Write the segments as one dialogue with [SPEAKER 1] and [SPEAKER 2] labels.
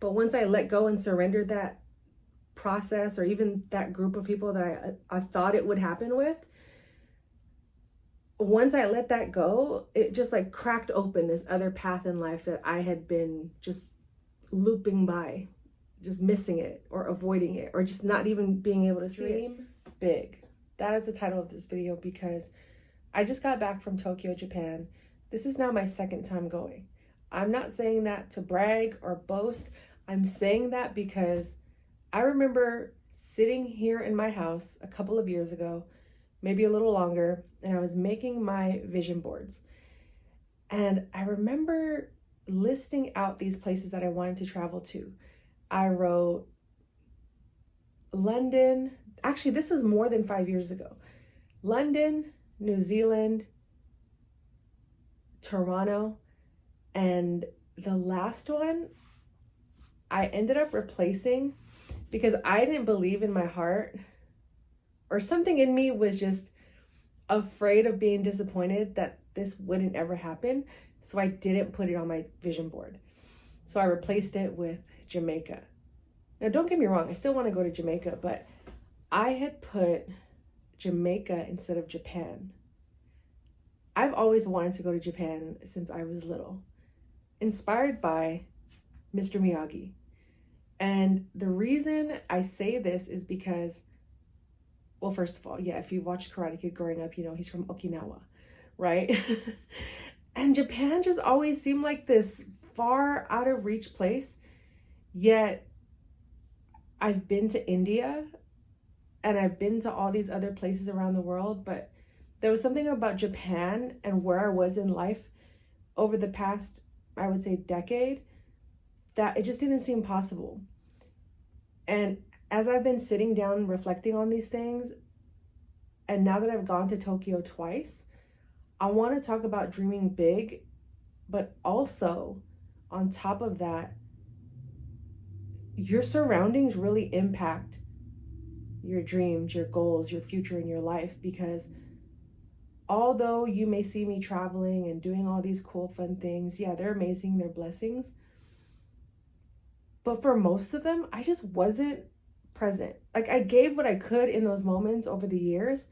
[SPEAKER 1] But once I let go and surrendered that process, or even that group of people that I thought it would happen with, once I let that go, it just like cracked open this other path in life that I had been just looping by, just missing it or avoiding it, or just not even being able to see it. Dream big. That is the title of this video, because I just got back from Tokyo, Japan. This is now my second time going. I'm not saying that to brag or boast. I'm saying that because I remember sitting here in my house a couple of years ago, maybe a little longer, and I was making my vision boards. And I remember listing out these places that I wanted to travel to. I wrote London. Actually, this was more than 5 years ago. London, New Zealand, Toronto, and the last one I ended up replacing because I didn't believe in my heart, or something in me was just afraid of being disappointed that this wouldn't ever happen. So I didn't put it on my vision board. So I replaced it with Jamaica. Now, don't get me wrong, I still want to go to Jamaica, but I had put Jamaica instead of Japan. I've always wanted to go to Japan since I was little, inspired by Mr. Miyagi. And the reason I say this is because, well, first of all, yeah, if you watched Karate Kid growing up, you know he's from Okinawa, right? And Japan just always seemed like this far out of reach place. Yet I've been to India and I've been to all these other places around the world, but there was something about Japan and where I was in life over the past, I would say, decade, that it just didn't seem possible. And as I've been sitting down reflecting on these things, and now that I've gone to Tokyo twice, I want to talk about dreaming big, but also on top of that, your surroundings really impact your dreams, your goals, your future in your life. Because although you may see me traveling and doing all these cool, fun things, yeah, they're amazing, they're blessings. But for most of them, I just wasn't present. Like, I gave what I could in those moments over the years,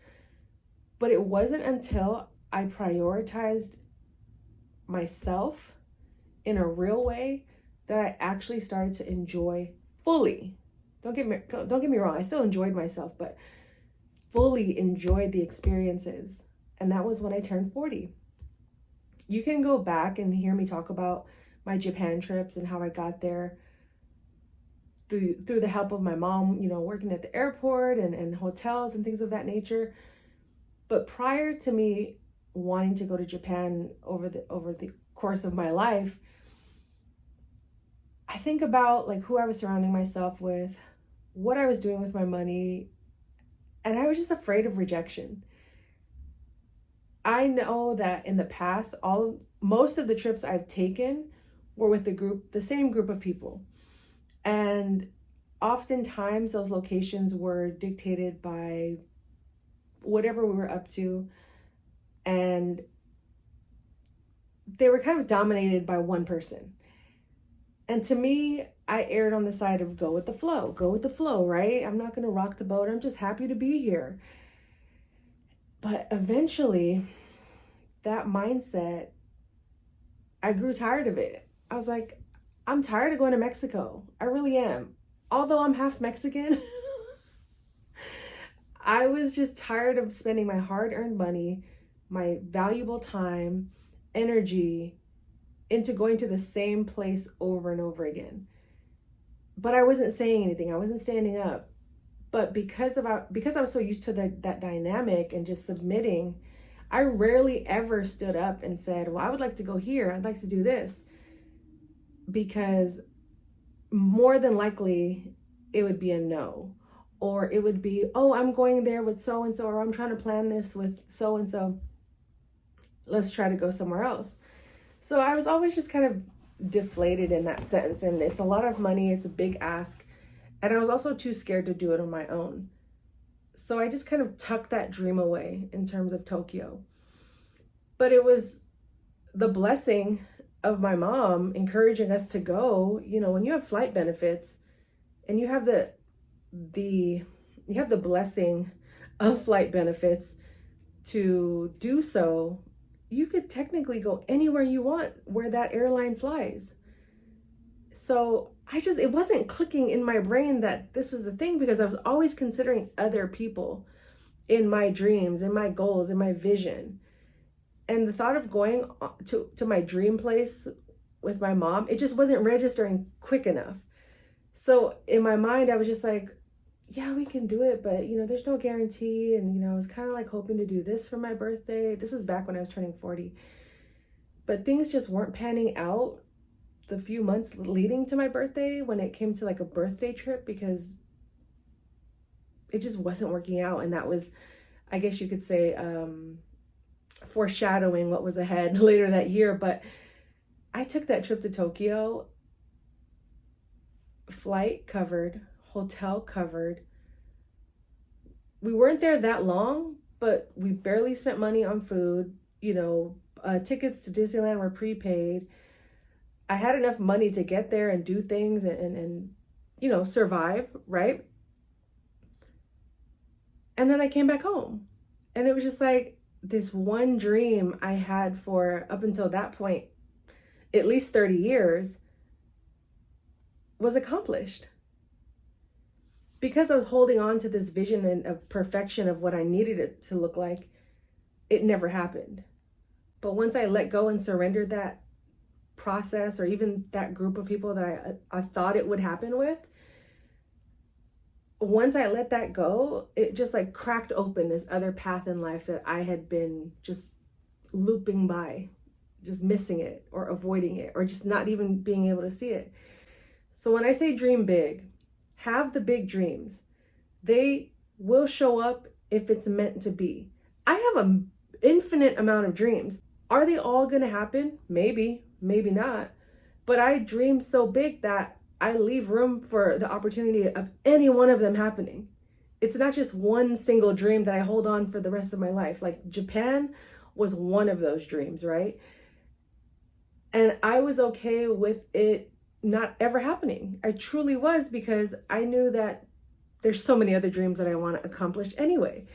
[SPEAKER 1] but it wasn't until I prioritized myself in a real way that I actually started to enjoy fully. Don't get me wrong, I still enjoyed myself, but fully enjoyed the experiences. And that was when I turned 40. You can go back and hear me talk about my Japan trips and how I got there through the help of my mom, you know, working at the airport and hotels and things of that nature. But prior to me wanting to go to Japan over the course of my life, I think about like who I was surrounding myself with, what I was doing with my money, and I was just afraid of rejection. I know that in the past, most of the trips I've taken were with the same group of people. And oftentimes those locations were dictated by whatever we were up to. And they were kind of dominated by one person. And to me, I erred on the side of go with the flow, right? I'm not going to rock the boat. I'm just happy to be here. But eventually, that mindset, I grew tired of it. I was like, I'm tired of going to Mexico. I really am. Although I'm half Mexican, I was just tired of spending my hard-earned money, my valuable time, energy into going to the same place over and over again. But I wasn't saying anything. I wasn't standing up. But because I was so used to that dynamic and just submitting, I rarely ever stood up and said, well, I would like to go here. I'd like to do this. Because more than likely it would be a no, or it would be, oh, I'm going there with so-and-so, or I'm trying to plan this with so-and-so. Let's try to go somewhere else. So I was always just kind of deflated in that sense. And it's a lot of money. It's a big ask. And I was also too scared to do it on my own. So I just kind of tucked that dream away in terms of Tokyo. But it was the blessing of my mom encouraging us to go. When you have flight benefits and you have the blessing of flight benefits to do so, you could technically go anywhere you want where that airline flies. So it wasn't clicking in my brain that this was the thing, because I was always considering other people in my dreams, in my goals, in my vision. And the thought of going to my dream place with my mom, it just wasn't registering quick enough. So in my mind, I was just like, yeah, we can do it, but there's no guarantee. And I was kind of like hoping to do this for my birthday. This was back when I was turning 40. But things just weren't panning out the few months leading to my birthday when it came to like a birthday trip, because it just wasn't working out. And that was, I guess you could say, foreshadowing what was ahead later that year. But I took that trip to Tokyo, flight covered, hotel covered. We weren't there that long, but we barely spent money on food. Tickets to Disneyland were prepaid. I had enough money to get there and do things and survive, right? And then I came back home, and it was just like this one dream I had for, up until that point, at least 30 years, was accomplished. Because I was holding on to this vision of perfection of what I needed it to look like, it never happened. But once I let go and surrendered that process, or even that group of people that I thought it would happen with, once I let that go, it just like cracked open this other path in life that I had been just looping by, just missing it or avoiding it, or just not even being able to see it. So when I say dream big, have the big dreams. They will show up if it's meant to be. I have an infinite amount of dreams. Are they all going to happen? Maybe, maybe not. But I dream so big that I leave room for the opportunity of any one of them happening. It's not just one single dream that I hold on for the rest of my life. Like Japan was one of those dreams, right? And I was okay with it not ever happening. I truly was, because I knew that there's so many other dreams that I want to accomplish anyway.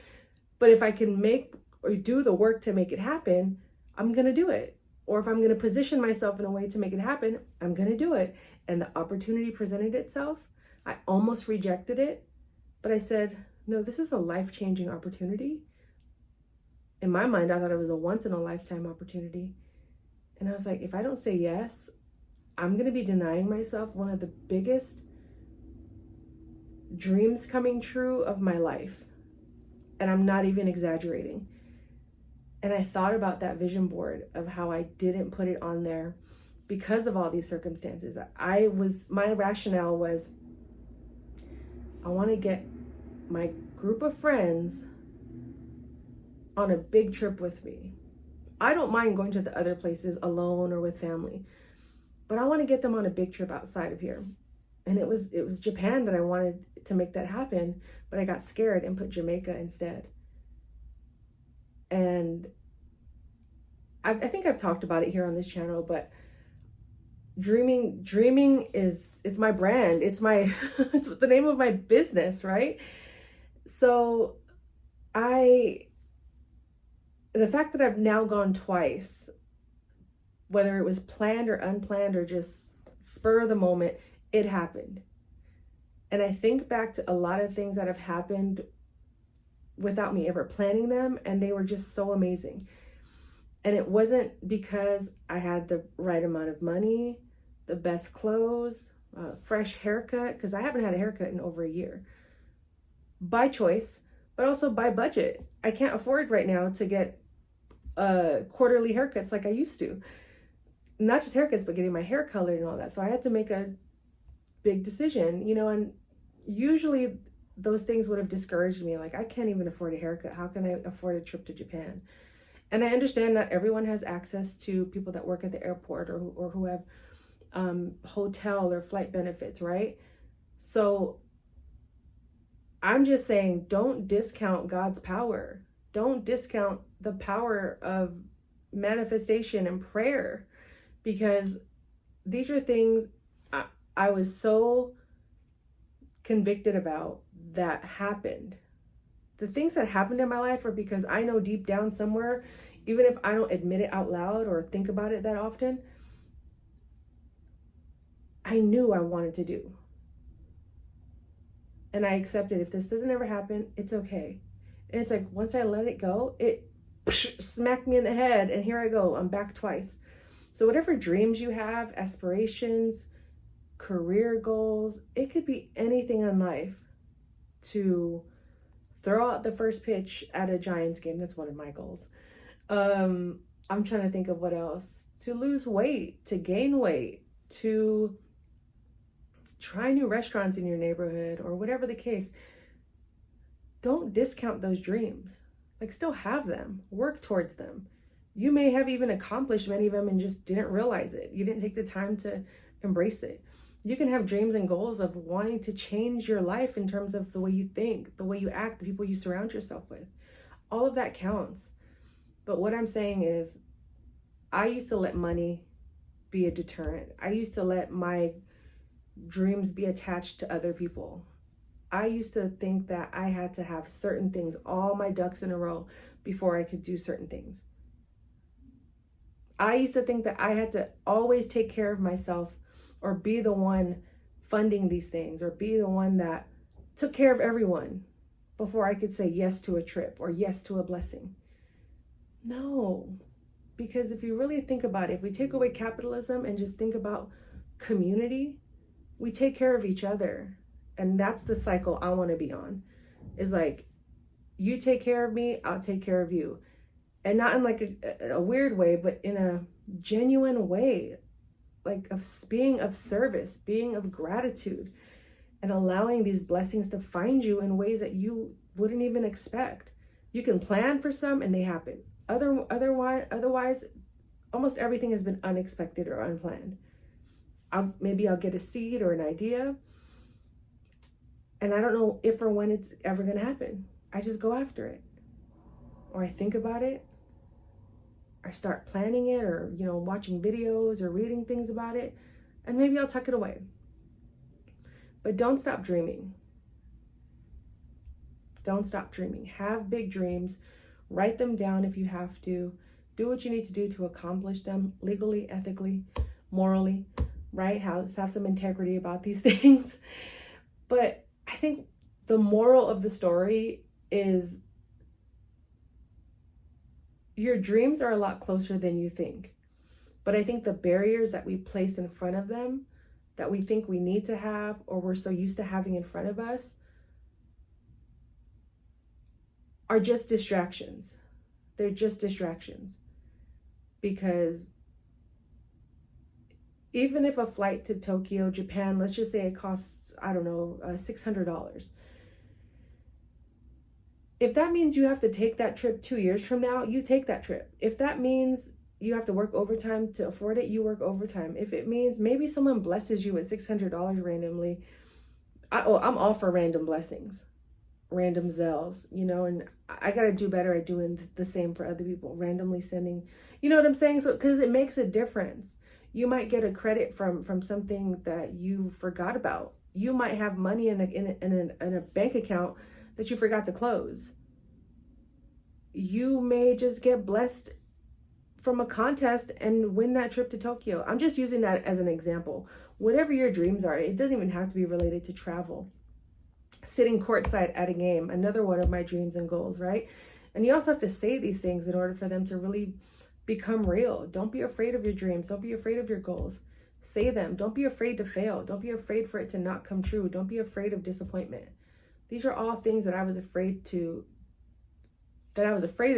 [SPEAKER 1] But if I can make or do the work to make it happen, I'm going to do it. Or if I'm going to position myself in a way to make it happen, I'm going to do it. And the opportunity presented itself. I almost rejected it, but I said, no, this is a life-changing opportunity. In my mind, I thought it was a once-in-a-lifetime opportunity. And I was like, if I don't say yes, I'm going to be denying myself one of the biggest dreams coming true of my life. And I'm not even exaggerating. And I thought about that vision board of how I didn't put it on there because of all these circumstances. My rationale was, I want to get my group of friends on a big trip with me. I don't mind going to the other places alone or with family, but I want to get them on a big trip outside of here. And it was Japan that I wanted to make that happen, but I got scared and put Jamaica instead. And I think I've talked about it here on this channel, but dreaming it's my brand. It's it's the name of my business, right? So the fact that I've now gone twice, whether it was planned or unplanned or just spur of the moment, it happened. And I think back to a lot of things that have happened without me ever planning them, and they were just so amazing. And it wasn't because I had the right amount of money, the best clothes, fresh haircut, because I haven't had a haircut in over a year. By choice, but also by budget. I can't afford right now to get quarterly haircuts like I used to. Not just haircuts, but getting my hair colored and all that. So I had to make a big decision, and usually those things would have discouraged me. Like, I can't even afford a haircut. How can I afford a trip to Japan? And I understand that everyone has access to people that work at the airport or who have hotel or flight benefits, right? So I'm just saying, don't discount God's power. Don't discount the power of manifestation and prayer, because these are things I was so convicted about that happened. The things that happened in my life are because I know deep down somewhere, even if I don't admit it out loud or think about it that often, I knew I wanted to do. And I accepted, if this doesn't ever happen, it's okay. And it's like, once I let it go, it smacked me in the head, and here I go, I'm back twice. So whatever dreams you have, aspirations, career goals, it could be anything in life. To throw out the first pitch at a Giants game, that's one of my goals. I'm trying to think of what else. To lose weight, to gain weight, to try new restaurants in your neighborhood, or whatever the case. Don't discount those dreams. Like, still have them, work towards them. You may have even accomplished many of them and just didn't realize it. You didn't take the time to embrace it. You can have dreams and goals of wanting to change your life in terms of the way you think, the way you act, the people you surround yourself with. All of that counts. But what I'm saying is, I used to let money be a deterrent. I used to let my dreams be attached to other people. I used to think that I had to have certain things, all my ducks in a row, before I could do certain things. I used to think that I had to always take care of myself, or be the one funding these things, or be the one that took care of everyone before I could say yes to a trip or yes to a blessing. No, because if you really think about it, if we take away capitalism and just think about community, we take care of each other. And that's the cycle I want to be on. Is like, you take care of me, I'll take care of you. And not in like a weird way, but in a genuine way, like of being of service, being of gratitude, and allowing these blessings to find you in ways that you wouldn't even expect. You can plan for some and they happen. Otherwise, almost everything has been unexpected or unplanned. Maybe I'll get a seed or an idea, and I don't know if or when it's ever going to happen. I just go after it, or I think about it, or start planning it, or watching videos or reading things about it, and maybe I'll tuck it away. But don't stop dreaming. Don't stop dreaming. Have big dreams. Write them down if you have to. Do what you need to do to accomplish them legally, ethically, morally, right? Have some integrity about these things. But I think the moral of the story is, your dreams are a lot closer than you think. But I think the barriers that we place in front of them, that we think we need to have, or we're so used to having in front of us, are just distractions. They're just distractions. Because even if a flight to Tokyo, Japan, let's just say it costs, $600. If that means you have to take that trip 2 years from now, you take that trip. If that means you have to work overtime to afford it, you work overtime. If it means maybe someone blesses you with $600 randomly, I'm all for random blessings, random Zells, and I got to do better at doing the same for other people, randomly sending, you know what I'm saying? So, because it makes a difference. You might get a credit from something that you forgot about. You might have money in a bank account that you forgot to close. You may just get blessed from a contest and win that trip to Tokyo. I'm just using that as an example. Whatever your dreams are, it doesn't even have to be related to travel. Sitting courtside at a game, another one of my dreams and goals, right? And you also have to say these things in order for them to really become real. Don't be afraid of your dreams. Don't be afraid of your goals. Say them. Don't be afraid to fail. Don't be afraid for it to not come true. Don't be afraid of disappointment. These are all things that I was afraid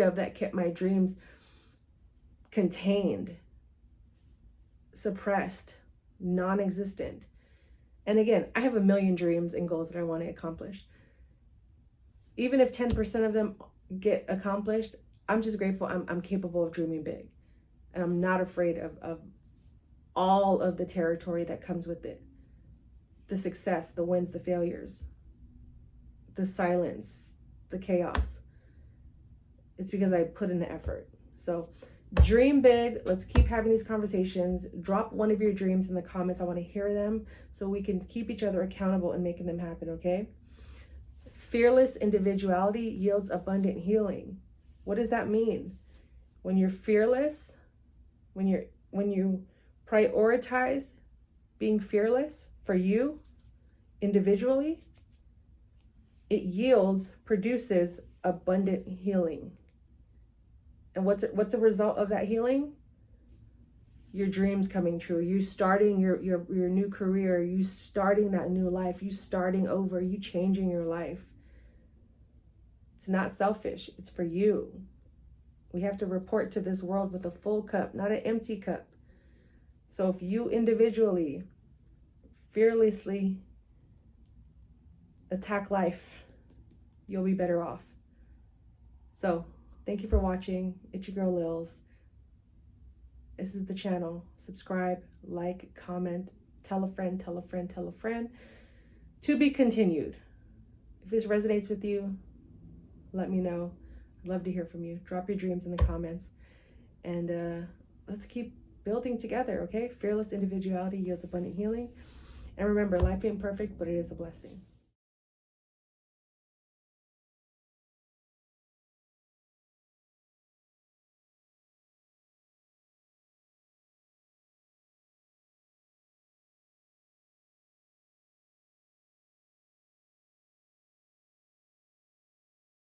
[SPEAKER 1] of, that kept my dreams contained, suppressed, non-existent. And again, I have a million dreams and goals that I want to accomplish. Even if 10% of them get accomplished, I'm just grateful I'm capable of dreaming big. And I'm not afraid of all of the territory that comes with it. The success, the wins, the failures, the silence, the chaos. It's because I put in the effort. So Dream big. Let's keep having these conversations. Drop one of your dreams in the comments. I want to hear them so we can keep each other accountable and making them happen, okay? Fearless individuality yields abundant healing. What does that mean? When you're fearless, when you prioritize being fearless for you individually, it produces abundant healing. And what's a result of that healing? Your dreams coming true. You starting your new career. You starting that new life. You starting over. You changing your life. It's not selfish. It's for you. We have to report to this world with a full cup, not an empty cup. So if you individually, fearlessly attack life, you'll be better off. So thank you for watching. It's your girl Lils. This is the channel. Subscribe, like, comment, tell a friend, tell a friend, tell a friend. To be continued. If this resonates with you, let me know. I'd love to hear from you. Drop your dreams in the comments. And let's keep building together, okay? Fearless individuality yields abundant healing. And remember, life ain't perfect, but it is a blessing.